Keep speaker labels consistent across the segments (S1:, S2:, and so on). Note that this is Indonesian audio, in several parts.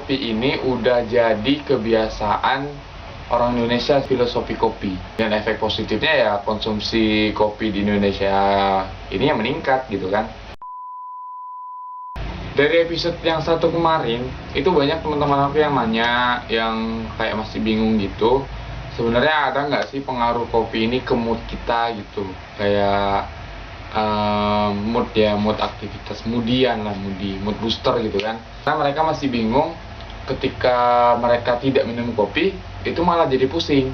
S1: kopi ini udah jadi kebiasaan orang Indonesia, filosofi kopi. Dan efek positifnya ya konsumsi kopi di Indonesia ini yang meningkat gitu kan. Dari episode yang satu kemarin, itu banyak teman-teman aku yang nanya, yang kayak masih bingung gitu. Sebenarnya ada nggak sih pengaruh kopi ini ke mood kita gitu? Kayak mood ya, mood aktivitas, moodian lah, mood booster gitu kan. Karena mereka masih bingung ketika mereka tidak minum kopi, itu malah jadi pusing.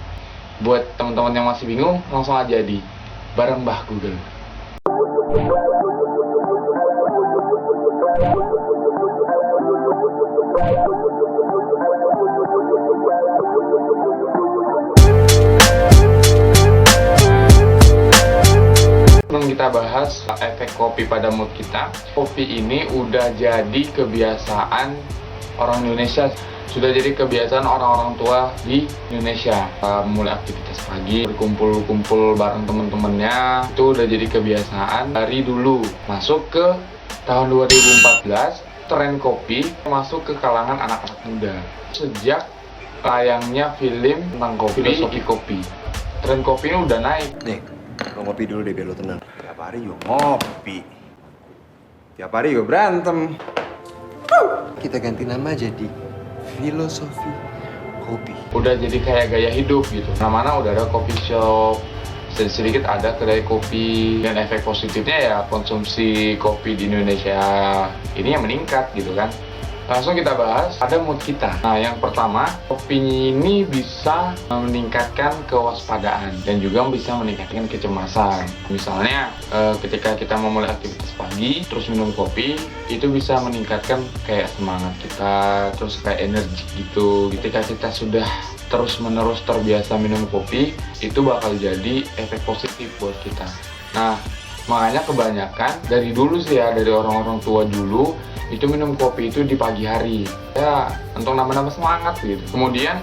S1: Buat teman-teman yang masih bingung, langsung aja di bareng Mbah Google. Kita bahas efek kopi pada mood kita. Kopi ini udah jadi kebiasaan orang Indonesia, sudah jadi kebiasaan orang-orang tua di Indonesia. Mulai aktivitas pagi, berkumpul-kumpul bareng temen-temennya, itu udah jadi kebiasaan dari dulu. Masuk ke tahun 2014, tren kopi masuk ke kalangan anak-anak muda. Sejak tayangnya film tentang kopi, filosofi kopi, tren kopi ini udah naik.
S2: Nih, lo ngopi dulu deh biar lo tenang. Tiap hari juga ngopi, tiap hari juga berantem. Kita ganti nama jadi filosofi kopi.
S1: Udah jadi kayak gaya hidup gitu. Mana-mana udah ada coffee shop, sedikit ada kedai kopi. Dan efek positifnya ya konsumsi kopi di Indonesia ini yang meningkat gitu kan. Langsung kita bahas pada mood kita. Nah, yang pertama, kopi ini bisa meningkatkan kewaspadaan dan juga bisa meningkatkan kecemasan. Misalnya, ketika kita memulai aktivitas pagi, terus minum kopi, itu bisa meningkatkan kayak semangat kita, terus kayak energi gitu. Ketika kita sudah terus-menerus terbiasa minum kopi, itu bakal jadi efek positif buat kita. Nah, makanya kebanyakan dari dulu sih ya, dari orang-orang tua dulu, itu minum kopi itu di pagi hari ya, untuk nambah-nambah semangat gitu. Kemudian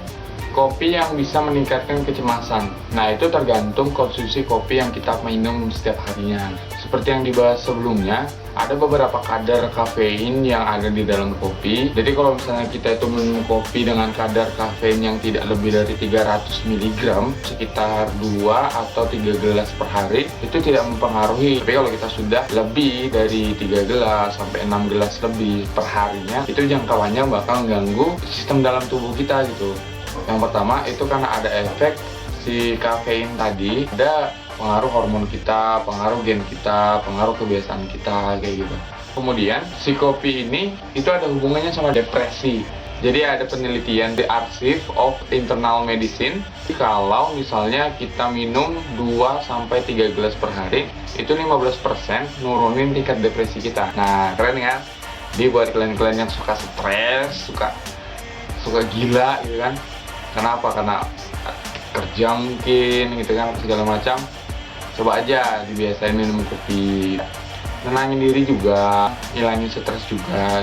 S1: kopi yang bisa meningkatkan kecemasan, nah itu tergantung konsumsi kopi yang kita minum setiap harinya. Seperti yang dibahas sebelumnya, ada beberapa kadar kafein yang ada di dalam kopi. Jadi kalau misalnya kita itu minum kopi dengan kadar kafein yang tidak lebih dari 300 mg, sekitar 2 atau 3 gelas per hari, itu tidak mempengaruhi. Tapi kalau kita sudah lebih dari 3 gelas sampai 6 gelas lebih per harinya, itu jangkauannya bakal mengganggu sistem dalam tubuh kita gitu. Yang pertama itu karena ada efek si kafein tadi, ada pengaruh hormon kita, pengaruh gen kita, pengaruh kebiasaan kita kayak gitu. Kemudian si kopi ini itu ada hubungannya sama depresi. Jadi ada penelitian di Archive of Internal Medicine, kalau misalnya kita minum 2-3 gelas per hari, itu 15% nurunin tingkat depresi kita. Nah, keren kan? Jadi buat kalian-kalian yang suka stres, suka gila gitu kan. Kenapa? Karena kerja mungkin gitu kan, segala macam. Coba aja dibiasain minum kopi, nenangin diri juga, hilangin stres juga.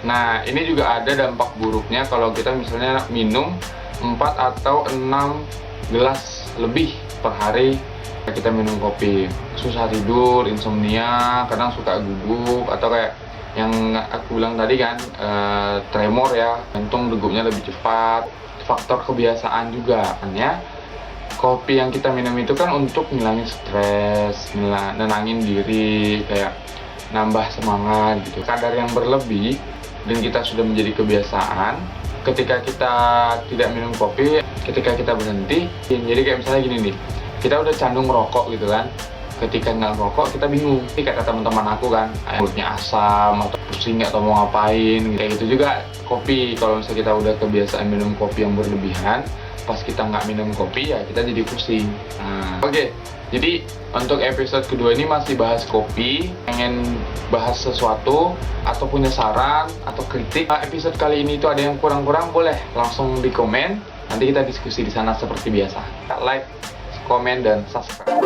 S1: Nah, ini juga ada dampak buruknya kalau kita misalnya minum 4 atau 6 gelas lebih per hari. Kita minum kopi, susah tidur, insomnia, kadang suka gugup, atau kayak yang aku bilang tadi kan, tremor ya, jantung degupnya lebih cepat. Faktor kebiasaan juga kan ya. Kopi yang kita minum itu kan untuk ngilangin stres, nenangin diri, kayak nambah semangat gitu. Kadar yang berlebih dan kita sudah menjadi kebiasaan, ketika kita tidak minum kopi, ketika kita berhenti, jadi kayak misalnya gini nih, kita udah candu ngerokok gitu kan. Ketika nggak ngerokok, kita bingung. Ini kata teman-teman aku kan, mulutnya asam atau pusing atau mau ngapain. Kayak gitu juga kopi. Kalau misalnya kita udah kebiasaan minum kopi yang berlebihan, pas kita nggak minum kopi ya kita jadi pusing. Nah, oke. Jadi untuk episode kedua ini masih bahas kopi. Pengen bahas sesuatu atau punya saran atau kritik, episode kali ini itu ada yang kurang-kurang, boleh langsung di komen. Nanti kita diskusi di sana seperti biasa. Like, komen, dan subscribe.